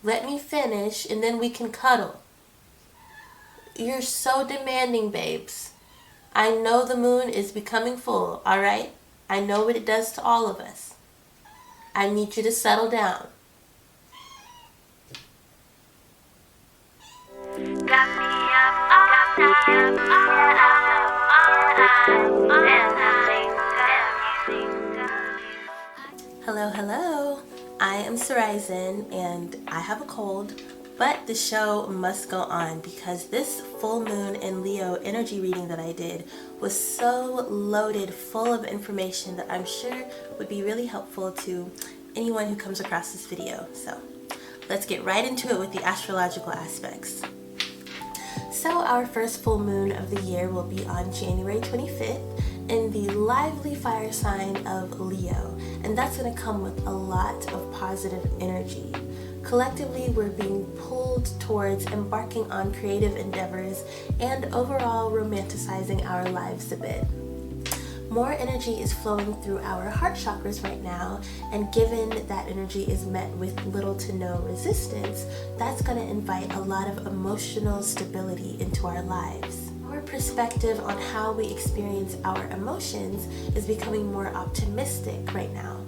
Let me finish and then we can cuddle. You're so demanding, babes. I know the moon is becoming full, alright? I know what it does to all of us. I need you to settle down. Hello, hello. I am Sarai, and I have a cold, but the show must go on because this full moon in Leo energy reading that I did was so loaded full of information that I'm sure would be really helpful to anyone who comes across this video. So let's get right into it with the astrological aspects. So our first full moon of the year will be on January 25th in the lively fire sign of Leo, and that's going to come with a lot of positive energy. Collectively, we're being pulled towards embarking on creative endeavors and overall romanticizing our lives a bit. More energy is flowing through our heart chakras right now, and given that energy is met with little to no resistance, that's going to invite a lot of emotional stability into our lives. Our perspective on how we experience our emotions is becoming more optimistic right now.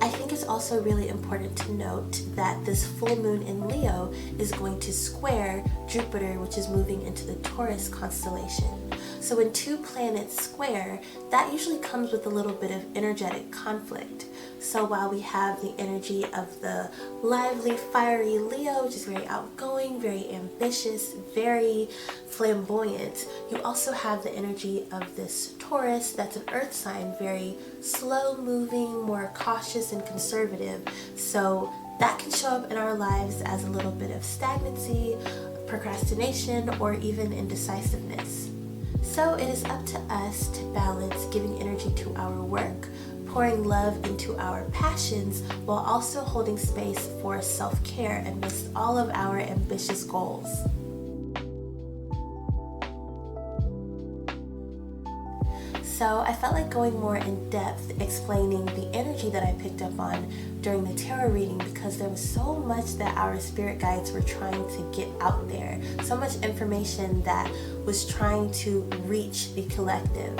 I think it's also really important to note that this full moon in Leo is going to square Jupiter, which is moving into the Taurus constellation. So when two planets square, that usually comes with a little bit of energetic conflict. So while we have the energy of the lively, fiery Leo, which is very outgoing, very ambitious, very flamboyant, you also have the energy of this Taurus that's an earth sign, very slow moving, more cautious and conservative. So that can show up in our lives as a little bit of stagnancy, procrastination, or even indecisiveness. So it is up to us to balance giving energy to our work, pouring love into our passions, while also holding space for self-care amidst all of our ambitious goals. So I felt like going more in depth explaining the energy that I picked up on during the tarot reading because there was so much that our spirit guides were trying to get out there, so much information that was trying to reach the collective.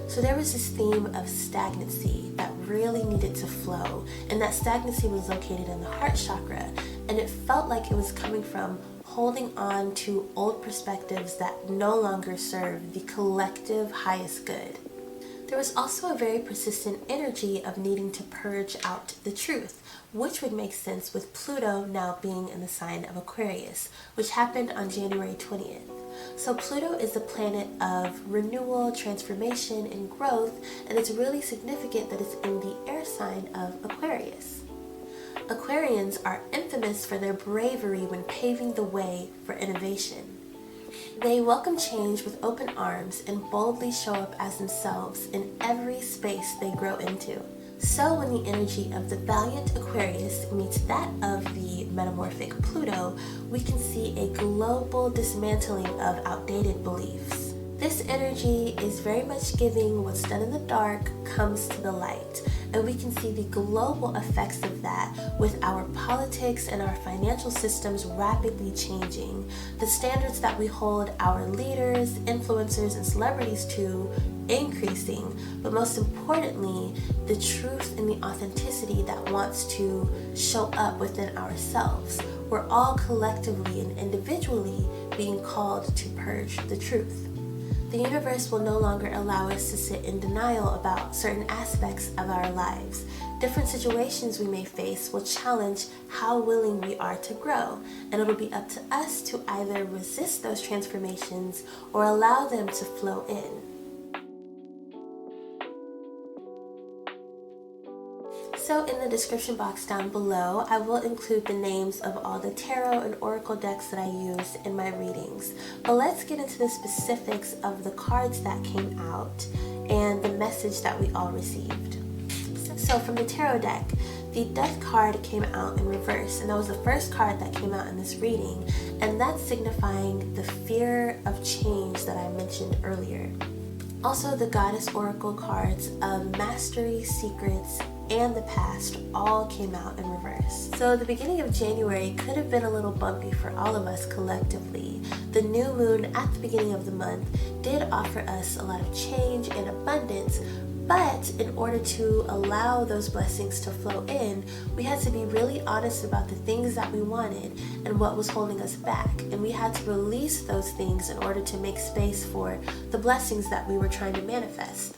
So there was this theme of stagnancy that really needed to flow, and that stagnancy was located in the heart chakra, and it felt like it was coming from holding on to old perspectives that no longer serve the collective highest good. There was also a very persistent energy of needing to purge out the truth, which would make sense with Pluto now being in the sign of Aquarius, which happened on January 20th. So Pluto is the planet of renewal, transformation, and growth, and it's really significant that it's in the air sign of Aquarius. Aquarians are infamous for their bravery when paving the way for innovation. They welcome change with open arms and boldly show up as themselves in every space they grow into. So when the energy of the valiant Aquarius meets that of the metamorphic Pluto, we can see a global dismantling of outdated beliefs. This energy is very much giving what's done in the dark comes to the light, and we can see the global effects of that with our politics and our financial systems rapidly changing, the standards that we hold our leaders, influencers, and celebrities to increasing, but most importantly, the truth and the authenticity that wants to show up within ourselves. We're all collectively and individually being called to purge the truth. The universe will no longer allow us to sit in denial about certain aspects of our lives. Different situations we may face will challenge how willing we are to grow, and it'll be up to us to either resist those transformations or allow them to flow in. So in the description box down below, I will include the names of all the tarot and oracle decks that I used in my readings. But let's get into the specifics of the cards that came out and the message that we all received. So from the tarot deck, the Death card came out in reverse, and that was the first card that came out in this reading, and that's signifying the fear of change that I mentioned earlier. Also, the Goddess Oracle cards of Mastery, Secrets, and the Past all came out in reverse. So the beginning of January could have been a little bumpy for all of us collectively. The new moon at the beginning of the month did offer us a lot of change and abundance, but in order to allow those blessings to flow in, we had to be really honest about the things that we wanted and what was holding us back. And we had to release those things in order to make space for the blessings that we were trying to manifest.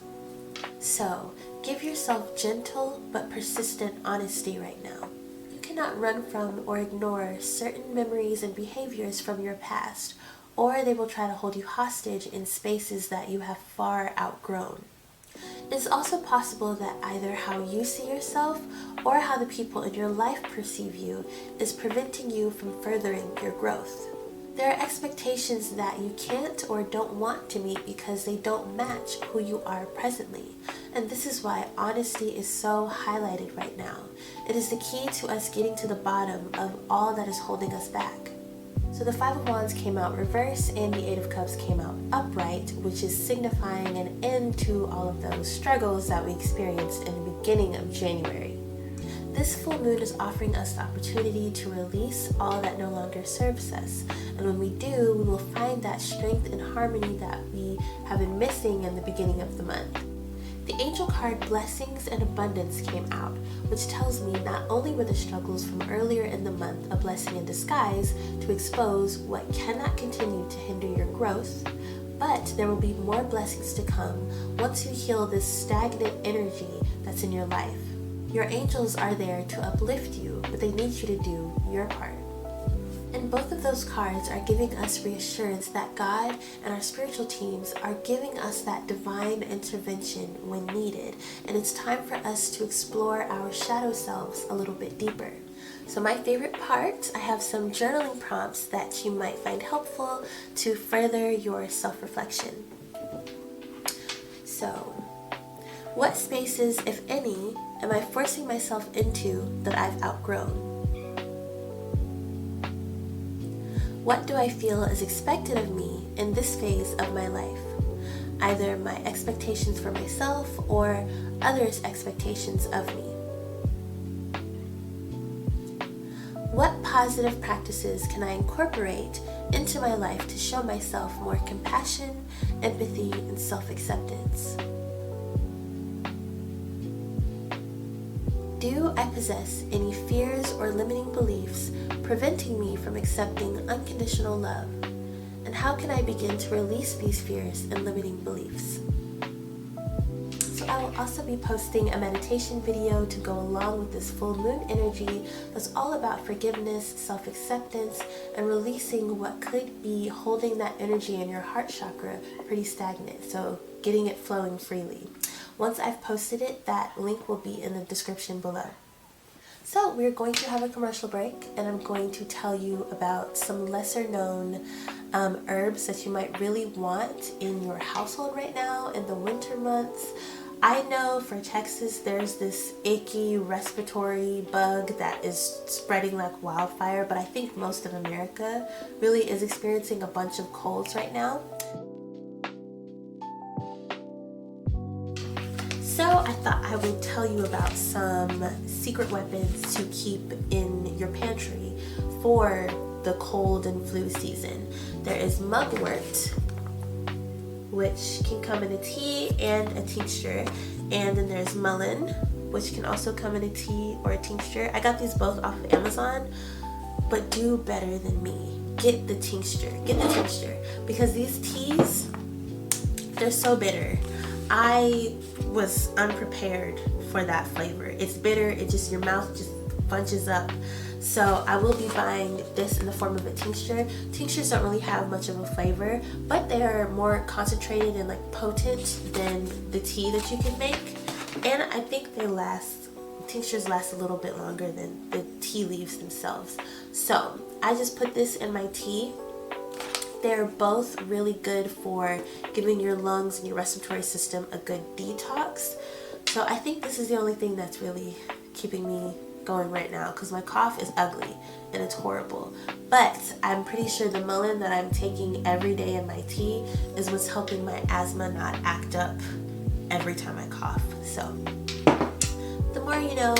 So, give yourself gentle but persistent honesty right now. You cannot run from or ignore certain memories and behaviors from your past, or they will try to hold you hostage in spaces that you have far outgrown. It's also possible that either how you see yourself or how the people in your life perceive you is preventing you from furthering your growth. There are expectations that you can't or don't want to meet because they don't match who you are presently. And this is why honesty is so highlighted right now. It is the key to us getting to the bottom of all that is holding us back. So the Five of Wands came out reverse and the Eight of Cups came out upright, which is signifying an end to all of those struggles that we experienced in the beginning of January. This full moon is offering us the opportunity to release all that no longer serves us. And when we do, we will find that strength and harmony that we have been missing in the beginning of the month. The angel card Blessings and Abundance came out, which tells me not only were the struggles from earlier in the month a blessing in disguise to expose what cannot continue to hinder your growth, but there will be more blessings to come once you heal this stagnant energy that's in your life. Your angels are there to uplift you, but they need you to do your part. And both of those cards are giving us reassurance that God and our spiritual teams are giving us that divine intervention when needed. And it's time for us to explore our shadow selves a little bit deeper. So my favorite part, I have some journaling prompts that you might find helpful to further your self-reflection. So, what spaces, if any, am I forcing myself into that I've outgrown? What do I feel is expected of me in this phase of my life? Either my expectations for myself or others' expectations of me. What positive practices can I incorporate into my life to show myself more compassion, empathy, and self-acceptance? Do I possess any fears or limiting beliefs preventing me from accepting unconditional love? And how can I begin to release these fears and limiting beliefs? So I will also be posting a meditation video to go along with this full moon energy that's all about forgiveness, self-acceptance, and releasing what could be holding that energy in your heart chakra pretty stagnant. So getting it flowing freely. Once I've posted it, that link will be in the description below. So we're going to have a commercial break, and I'm going to tell you about some lesser known herbs that you might really want in your household right now in the winter months. I know for Texas there's this icky respiratory bug that is spreading like wildfire, but I think most of America really is experiencing a bunch of colds right now. So I thought I would tell you about some secret weapons to keep in your pantry for the cold and flu season. There is mugwort, which can come in a tea and a tincture, and then there's mullein, which can also come in a tea or a tincture. I got these both off of Amazon, but do better than me. Get the tincture, because these teas, they're so bitter. I was unprepared for that flavor. It's bitter, your mouth just bunches up. So I will be buying this in the form of a tincture. Tinctures don't really have much of a flavor, but they are more concentrated and like potent than the tea that you can make. And I think tinctures last a little bit longer than the tea leaves themselves. So I just put this in my tea. They're both really good for giving your lungs and your respiratory system a good detox. So I think this is the only thing that's really keeping me going right now, because my cough is ugly and it's horrible. But I'm pretty sure the mullein that I'm taking every day in my tea is what's helping my asthma not act up every time I cough. So the more you know,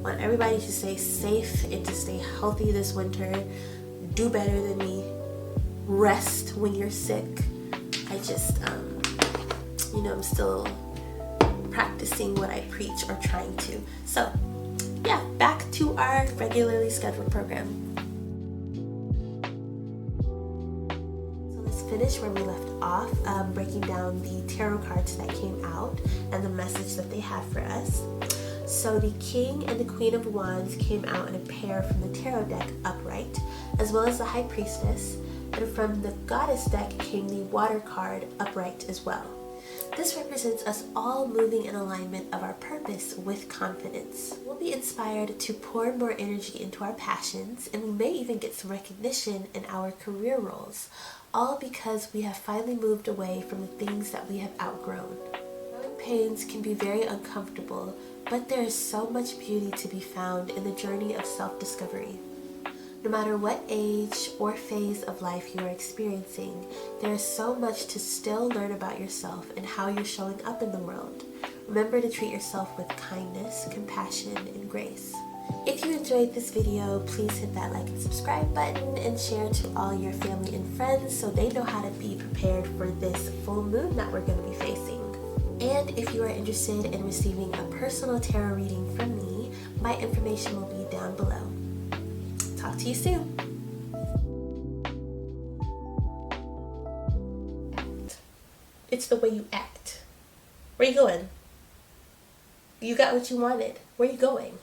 want everybody to stay safe and to stay healthy this winter. Do better than me. Rest when you're sick. I just, I'm still practicing what I preach, or trying to. So, yeah, back to our regularly scheduled program. So let's finish where we left off, breaking down the tarot cards that came out and the message that they had for us. So the King and the Queen of Wands came out in a pair from the tarot deck upright, as well as the High Priestess, and from the Goddess deck came the Water card upright as well. This represents us all moving in alignment of our purpose with confidence. We'll be inspired to pour more energy into our passions, and we may even get some recognition in our career roles, all because we have finally moved away from the things that we have outgrown. Growing pains can be very uncomfortable, but there is so much beauty to be found in the journey of self-discovery. No matter what age or phase of life you are experiencing, there is so much to still learn about yourself and how you're showing up in the world. Remember to treat yourself with kindness, compassion, and grace. If you enjoyed this video, please hit that like and subscribe button and share to all your family and friends so they know how to be prepared for this full moon that we're going to be facing. And if you are interested in receiving a personal tarot reading from me, my information will be down below. Talk to you soon. Act. It's the way you act. Where you going? You got what you wanted. Where you going?